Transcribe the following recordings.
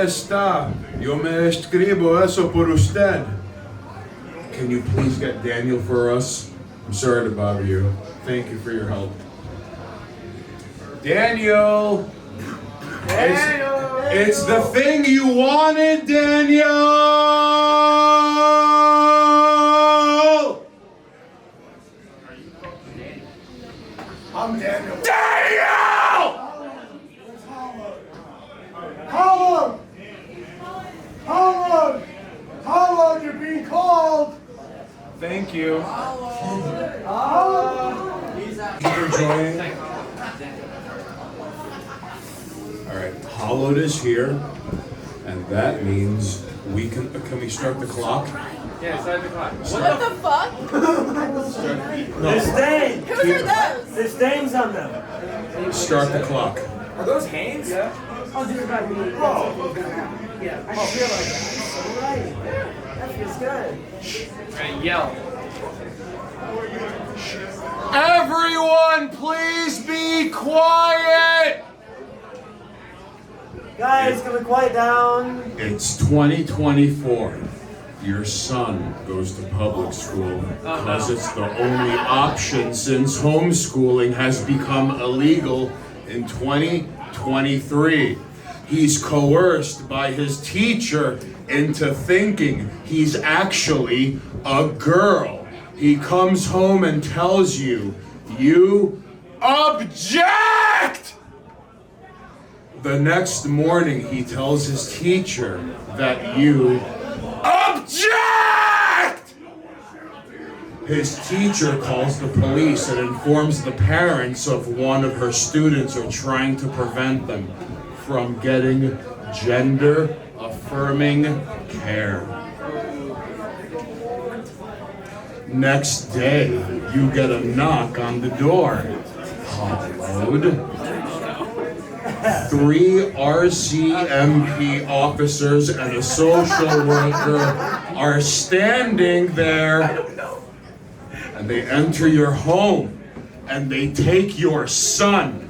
está? Yo me escribo eso por usted. Can you please get Daniel for us? I'm sorry to bother you. Thank you for your help. Daniel! It's the thing you wanted, Daniel! I'm Daniel. Daniel! Hallowed! Hallowed! Hallowed, you're being called! Thank you. Hallowed! You're enjoying? Alright, Hallowed is here, and that means we can we start the clock? Yeah, start the clock. What the fuck? There's stains! Whose are those? There's stains on them! Start the clock. Are those Hanes? Yeah. Oh, this is about me. Yeah, I feel like that. Right. That feels good. And yell. Everyone, please be quiet! Guys, can we quiet down? It's 2024. Your son goes to public school because it's the only option since homeschooling has become illegal in 2023. He's coerced by his teacher into thinking he's actually a girl. He comes home and tells you, you object! The next morning he tells his teacher that you object! His teacher calls the police and informs the parents of one of her students are trying to prevent them from getting gender-affirming care. Next day, you get a knock on the door. Hallowed. 3 RCMP officers and a social worker are standing there, and they enter your home, and they take your son.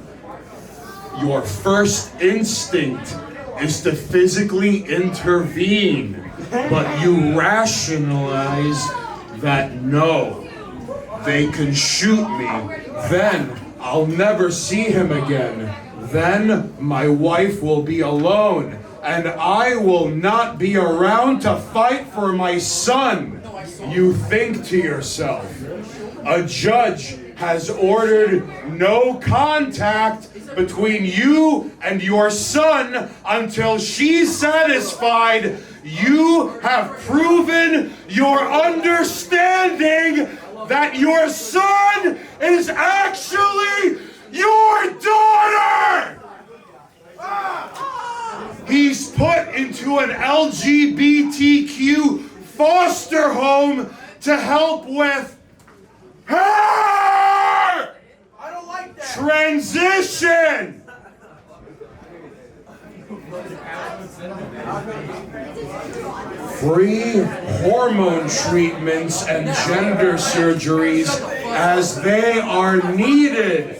Your first instinct is to physically intervene, but you rationalize that no, they can shoot me, then I'll never see him again. Then my wife will be alone, and I will not be around to fight for my son. You think to yourself, a judge has ordered no contact between you and your son until she's satisfied you have proven your understanding that your son is actually your daughter! He's put into an LGBTQ foster home to help with her I don't like that! transition! Free hormone treatments and gender surgeries as they are needed.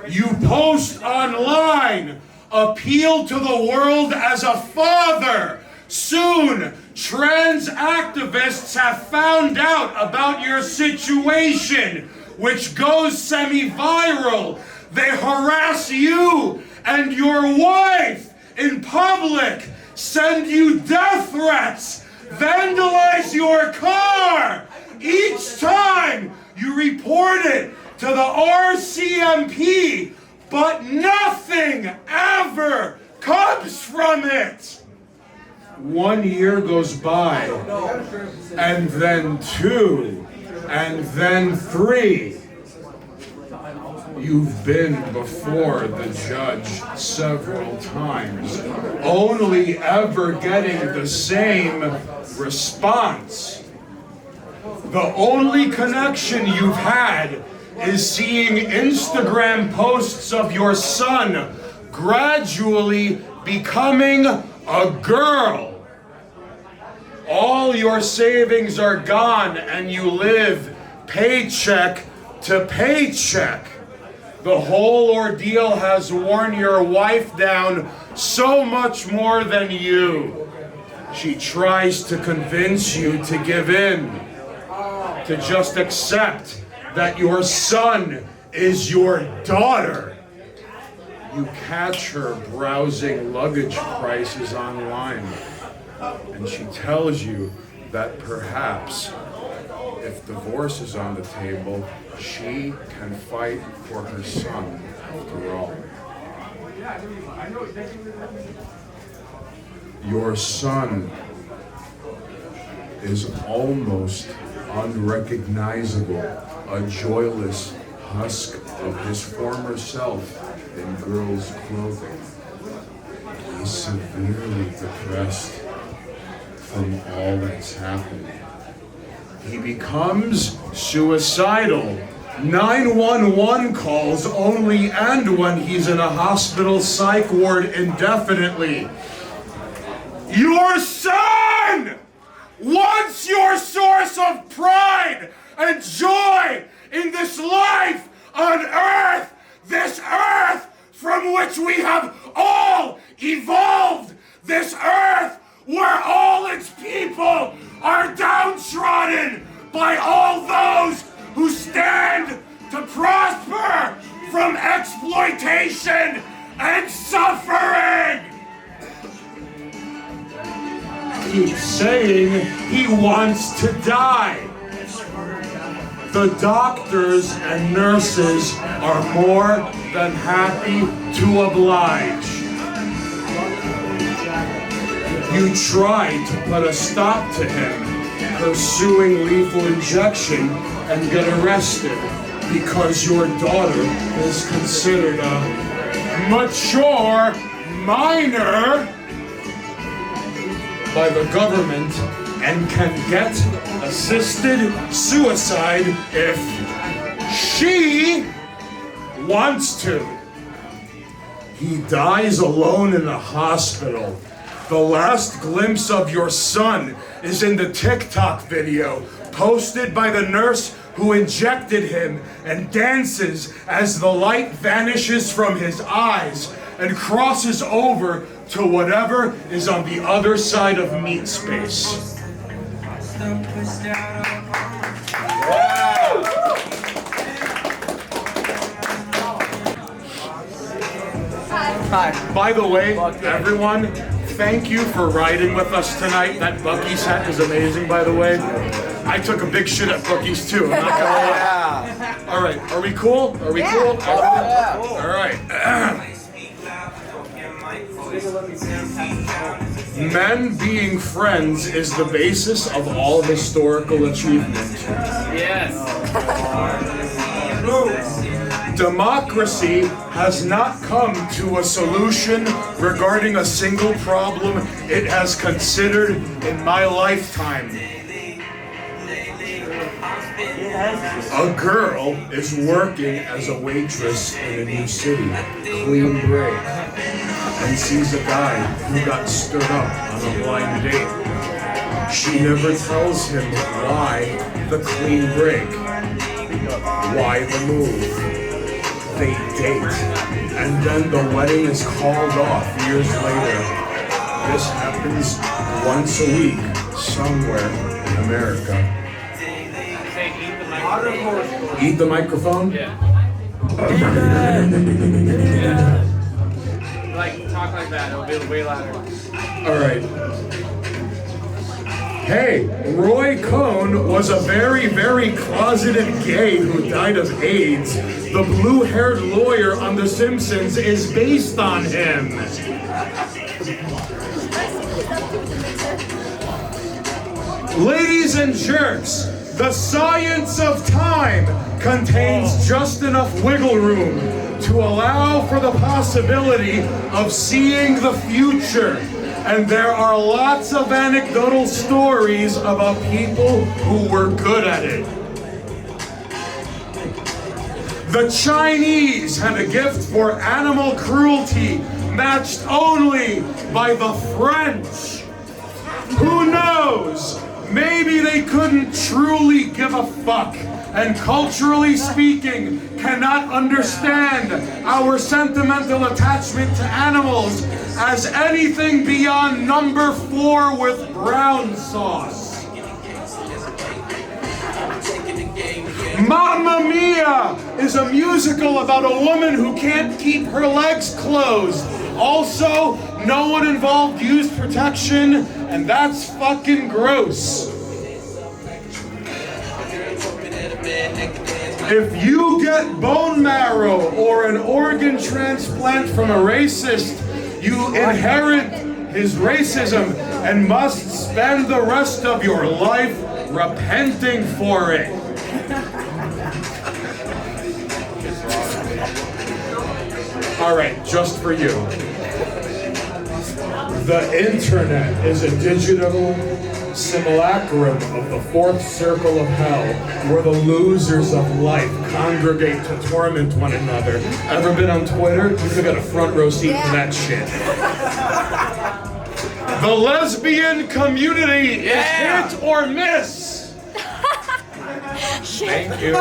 You post online, appeal to the world as a father. Soon, trans activists have found out about your situation, which goes semi-viral. They harass you and your wife in public, send you death threats, vandalize your car. Each time you report it to the RCMP, but nothing ever comes from it. 1 year goes by, and then 2, and then 3. You've been before the judge several times, only ever getting the same response. The only connection you've had is seeing Instagram posts of your son gradually becoming a girl. All your savings are gone and you live paycheck to paycheck. The whole ordeal has worn your wife down so much more than you. She tries to convince you to give in, to just accept that your son is your daughter. You catch her browsing luggage prices online, and she tells you that perhaps if divorce is on the table, she can fight for her son after all. Your son is almost unrecognizable, a joyless husk of his former self in girls' clothing. He's severely depressed from all that's happened. He becomes suicidal. 911 calls only end when he's in a hospital psych ward indefinitely. Your son! Once your source of pride and joy in this life on earth, this earth from which we have all evolved, this earth where all its people are downtrodden by all those who stand to prosper from exploitation and suffering. Keeps saying he wants to die. The doctors and nurses are more than happy to oblige. You try to put a stop to him pursuing lethal injection and get arrested because your daughter is considered a mature minor by the government and can get assisted suicide if she wants to. He dies alone in a hospital. The last glimpse of your son is in the TikTok video posted by the nurse who injected him and dances as the light vanishes from his eyes and crosses over to whatever is on the other side of meat space. Hi. By the way, everyone, thank you for riding with us tonight. That Buc-ee's hat is amazing, by the way. I took a big shit at Buc-ee's too, I'm not gonna lie. All right, are we cool? Are we cool? Yeah. All right. Men being friends is the basis of all historical achievement. Yes. Democracy has not come to a solution regarding a single problem it has considered in my lifetime. A girl is working as a waitress in a new city, clean break, and sees a guy who got stood up on a blind date. She never tells him why the clean break, why the move. They date, and then the wedding is called off years later. This happens once a week somewhere in America. Eat the microphone? Yeah. Like, talk like that, it'll be way louder. Alright. Hey, Roy Cohn was a very, very closeted gay who died of AIDS. The blue-haired lawyer on The Simpsons is based on him. Ladies and jerks, the science of time contains just enough wiggle room to allow for the possibility of seeing the future. And there are lots of anecdotal stories about people who were good at it. The Chinese had a gift for animal cruelty matched only by the French. Who knows? Maybe they couldn't truly give a fuck, and culturally speaking, cannot understand our sentimental attachment to animals as anything beyond number 4 with brown sauce. Mamma Mia is a musical about a woman who can't keep her legs closed. Also, no one involved used protection, and that's fucking gross. If you get bone marrow or an organ transplant from a racist, you inherit his racism and must spend the rest of your life repenting for it. All right, just for you. The internet is a digital simulacrum of the 4th circle of hell, where the losers of life congregate to torment one another. Ever been on Twitter? You could get a front row seat for that shit. The lesbian community is hit or miss. Thank you.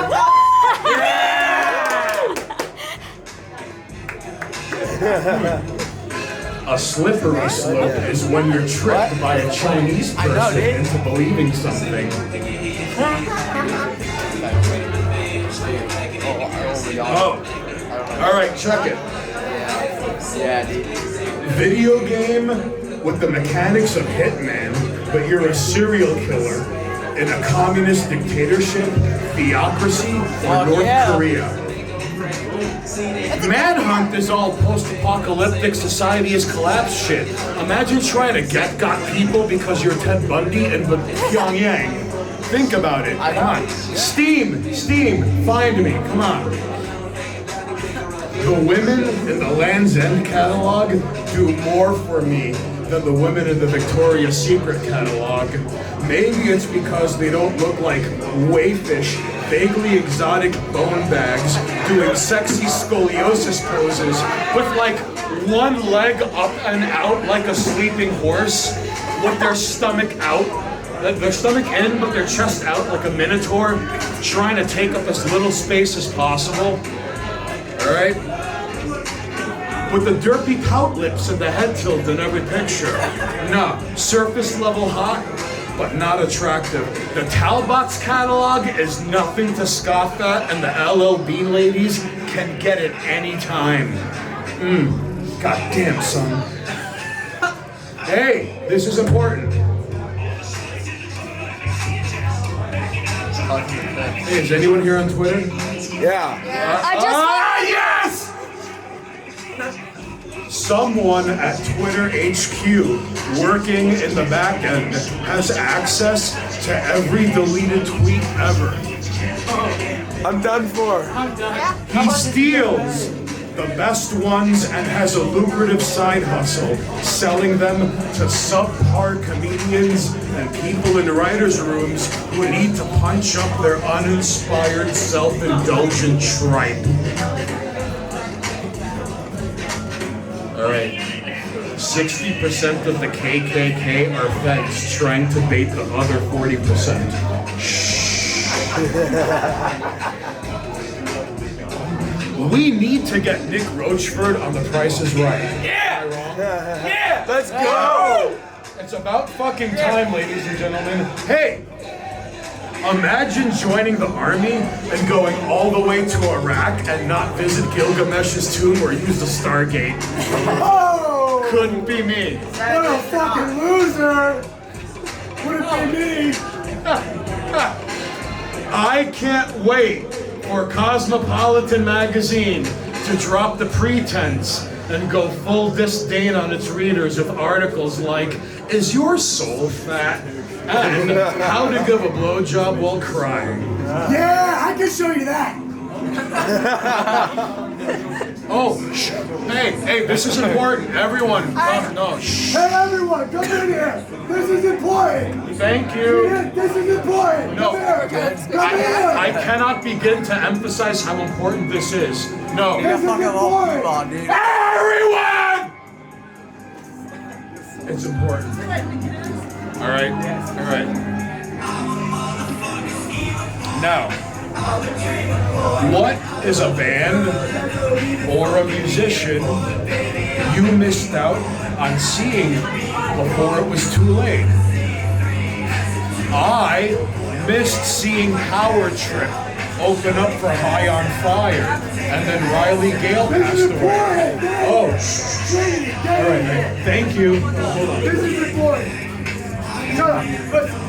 A slippery slope is when you're tricked by a Chinese person into believing something. Oh, all right, check it. Video game with the mechanics of Hitman, but you're a serial killer in a communist dictatorship, theocracy, or North Korea. Manhunt is all post-apocalyptic society is collapsed shit. Imagine trying to got people because you're Ted Bundy in Pyongyang. Think about it. Come on. Steam, find me. Come on. The women in the Land's End catalog do more for me than the women in the Victoria's Secret catalog. Maybe it's because they don't look like wayfish, vaguely exotic bone bags doing sexy scoliosis poses with like one leg up and out like a sleeping horse with their stomach out. Their stomach in, but their chest out like a minotaur, trying to take up as little space as possible. All right? With the derpy pout lips and the head tilt in every picture. No, surface level hot, but not attractive. The Talbot's catalog is nothing to scoff at, and the LLB ladies can get it anytime. Goddamn, son. Hey, this is important. Hey, is anyone here on Twitter? Yeah. Yes! Someone at Twitter HQ working in the back end has access to every deleted tweet ever. I'm done for. He steals the best ones and has a lucrative side hustle, selling them to subpar comedians and people in writers' rooms who need to punch up their uninspired, self-indulgent tripe. All right, 60% of the KKK are feds trying to bait the other 40%. We need to get Nick Rochford on The Price is Right. Yeah! Yeah! Let's go! It's about fucking time, ladies and gentlemen. Hey! Imagine joining the army and going all the way to Iraq and not visit Gilgamesh's tomb or use the Stargate. Oh! Couldn't be me. What a fucking loser! Wouldn't be me! I can't wait for Cosmopolitan magazine to drop the pretense and go full disdain on its readers with articles like, "Is your soul fat?" and "How to give a blowjob while crying." Yeah, I can show you that! Oh, hey, this is important. Everyone, no, shh. Hey everyone, come in here! This is important! Thank you. This is important! No, Come here! Come here! I cannot begin to emphasize how important this is. No. This is important! Everyone! It's important. All right. Now, what is a band or a musician you missed out on seeing before it was too late. I missed seeing Power Trip open up for High on Fire, and then Riley Gale passed away. Oh, all right, thank you. This is important. Shut up. Listen.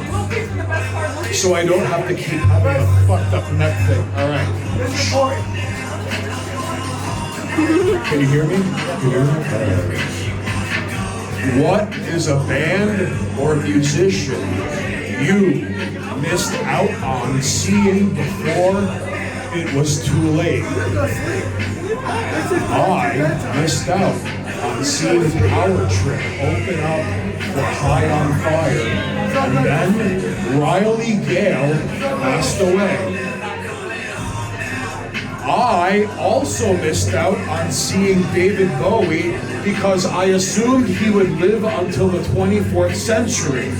So I don't have to keep having a fucked up neck thing. All right. This is important. Can you hear me? Can you hear me? What is a band or musician you missed out on seeing before it was too late? I missed out on seeing Power Trip open up for High on Fire, and then Riley Gale passed away. I also missed out on seeing David Bowie because I assumed he would live until the 24th century.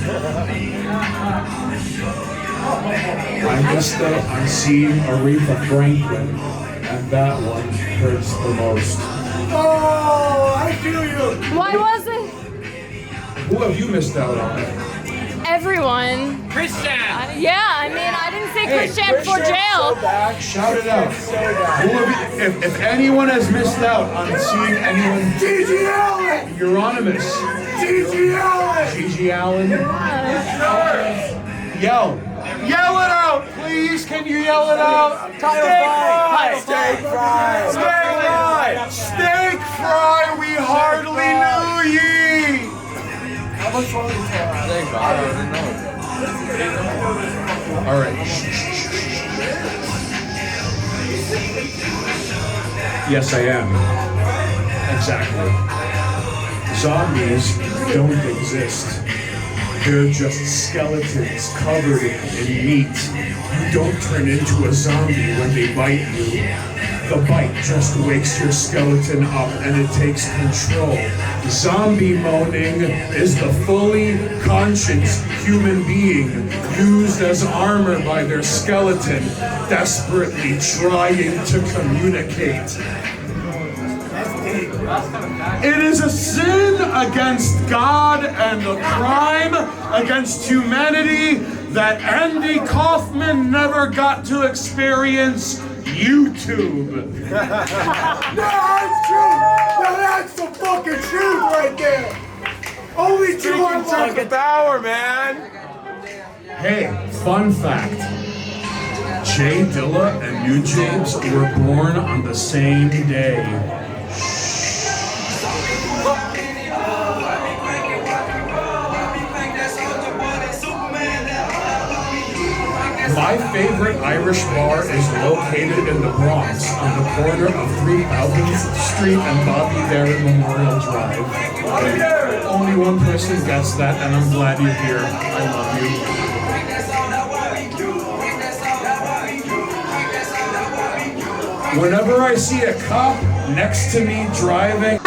I missed out on seeing Aretha Franklin, and that one hurts the most. Oh, I feel you. Why was it? Who have you missed out on? Everyone. Christian! Yeah, I mean, I didn't say Christian before jail. Shout it out. Who have you, if anyone has missed out on seeing anyone, Gigi Allen. Euronymous, Gigi Allen. Gigi Allen, yell it out, please. Can you yell it out? Steakfry. Steakfry, we hardly knew ye. How much longer till I don't know. All right. Yes, I am. Exactly. Zombies don't exist. They're just skeletons covered in meat. You don't turn into a zombie when they bite you. The bite just wakes your skeleton up and it takes control. Zombie moaning is the fully conscious human being used as armor by their skeleton, desperately trying to communicate. It is a sin against God and a crime against humanity that Andy Kaufman never got to experience YouTube. No, that's true. Now that's the fucking truth right there. Only two are Take the power, man! Hey, fun fact. Jay Dilla and New James were born on the same day. My favorite Irish bar is located in the Bronx on the corner of 3000th Street and Bobby Darin Memorial Drive. Only one person gets that, and I'm glad you're here. I love you. Whenever I see a cop next to me driving,